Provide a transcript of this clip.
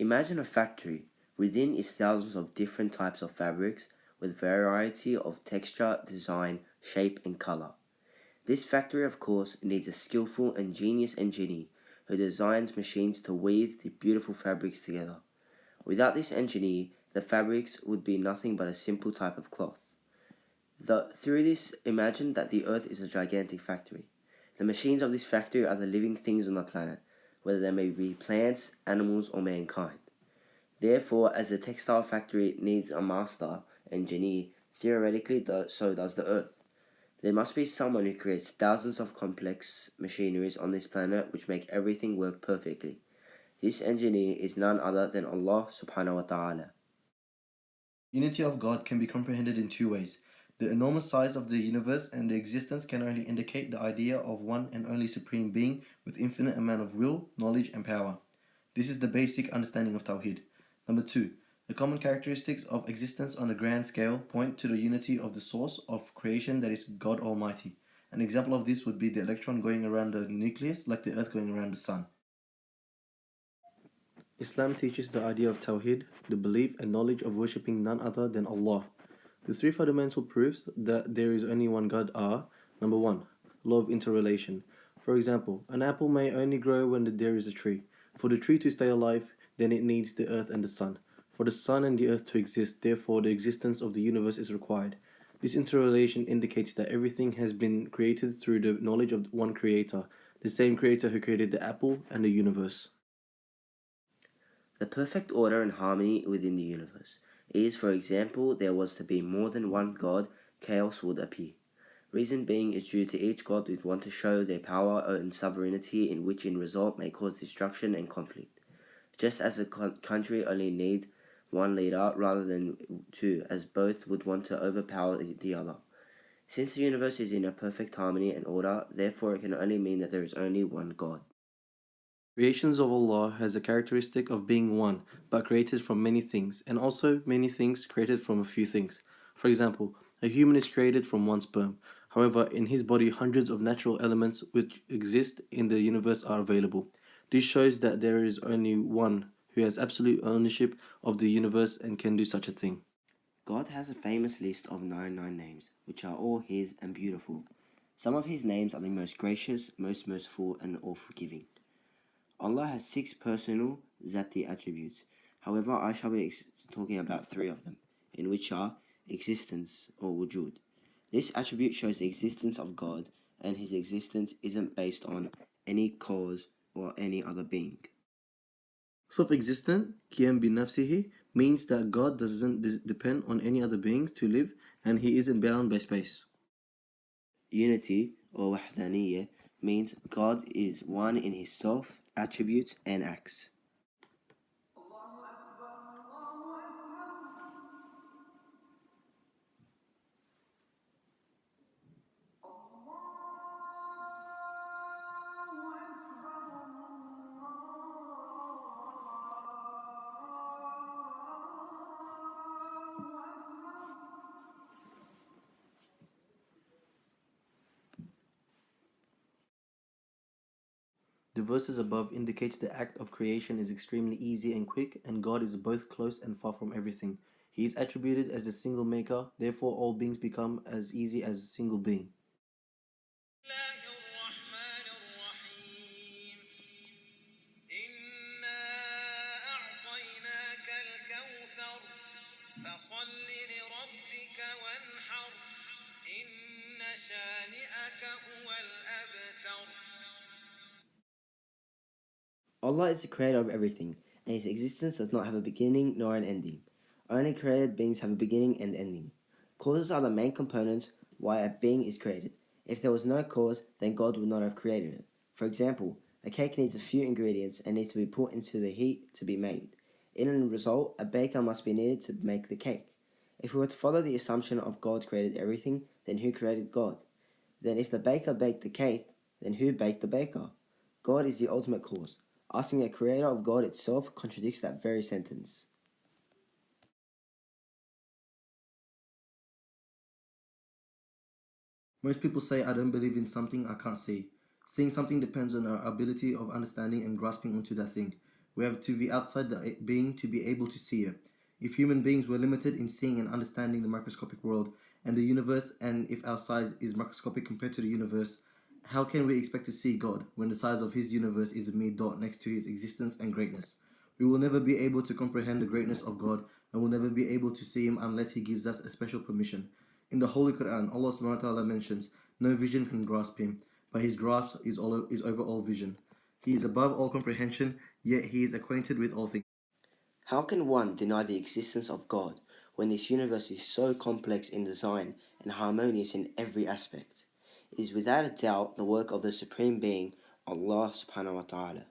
Imagine a factory. Within is thousands of different types of fabrics with variety of texture, design, shape, and color. This factory, of course, needs a skillful and genius engineer who designs machines to weave the beautiful fabrics together. Without this engineer, the fabrics would be nothing but a simple type of cloth. Through this, imagine that the earth is a gigantic factory. The machines of this factory are the living things on the planet, whether they may be plants, animals, or mankind. Therefore, as the textile factory needs a master engineer, theoretically, so does the earth. There must be someone who creates thousands of complex machineries on this planet which make everything work perfectly. This engineer is none other than Allah subhanahu wa ta'ala. Unity of God can be comprehended in two ways. The enormous size of the universe and the existence can only indicate the idea of one and only supreme being with infinite amount of will, knowledge, and power. This is the basic understanding of Tawhid. Number two, the common characteristics of existence on a grand scale point to the unity of the source of creation, that is God Almighty. An example of this would be the electron going around the nucleus like the earth going around the sun. Islam teaches the idea of Tawhid, the belief and knowledge of worshipping none other than Allah. The three fundamental proofs that there is only one God are: number one, law of interrelation. For example, an apple may only grow when there is a tree. For the tree to stay alive, then it needs the earth and the sun. For the sun and the earth to exist, therefore the existence of the universe is required. This interrelation indicates that everything has been created through the knowledge of one creator, the same creator who created the apple and the universe. The perfect order and harmony within the universe is, for example, there was to be more than one God, chaos would appear. Reason being is due to each God would want to show their power and sovereignty, in which in result may cause destruction and conflict. Just as a country only need one leader rather than two, as both would want to overpower the other. Since the universe is in a perfect harmony and order, therefore it can only mean that there is only one God. Creations of Allah has a characteristic of being one, but created from many things, and also many things created from a few things. For example, a human is created from one sperm. However, in his body, hundreds of natural elements which exist in the universe are available. This shows that there is only one who has absolute ownership of the universe and can do such a thing. God has a famous list of 99 names, which are all His and beautiful. Some of His names are the most gracious, most merciful, and all forgiving. Allah has 6 personal Zati attributes. However, I shall be talking about 3 of them, in which are existence or wujud. This attribute shows the existence of God, and His existence isn't based on any cause or any other being. Self-existent, qiyam bi nafsihi, means that God doesn't depend on any other beings to live, and He isn't bound by space. Unity or wahdaniyya means God is one in His self, attributes, and acts. The verses above indicates the act of creation is extremely easy and quick, and God is both close and far from everything. He is attributed as a single maker, therefore all beings become as easy as a single being. Allah is the creator of everything, and His existence does not have a beginning nor an ending. Only created beings have a beginning and ending. Causes are the main components why a being is created. If there was no cause, then God would not have created it. For example, a cake needs a few ingredients and needs to be put into the heat to be made. In a result, a baker must be needed to make the cake. If we were to follow the assumption of God created everything, then who created God? Then if the baker baked the cake, then who baked the baker? God is the ultimate cause. Asking a creator of God itself contradicts that very sentence. Most people say, I don't believe in something I can't see. Seeing something depends on our ability of understanding and grasping onto that thing. We have to be outside the being to be able to see it. If human beings were limited in seeing and understanding the microscopic world and the universe, and if our size is microscopic compared to the universe, how can we expect to see God when the size of his universe is a mere dot next to his existence and greatness? We will never be able to comprehend the greatness of God and will never be able to see him unless he gives us a special permission. In the Holy Quran, Allah subhanahu wa ta'ala mentions, no vision can grasp him, but his grasp is over all vision. He is above all comprehension, yet he is acquainted with all things. How can one deny the existence of God when this universe is so complex in design and harmonious in every aspect? It is without a doubt the work of the Supreme Being, Allah subhanahu wa ta'ala.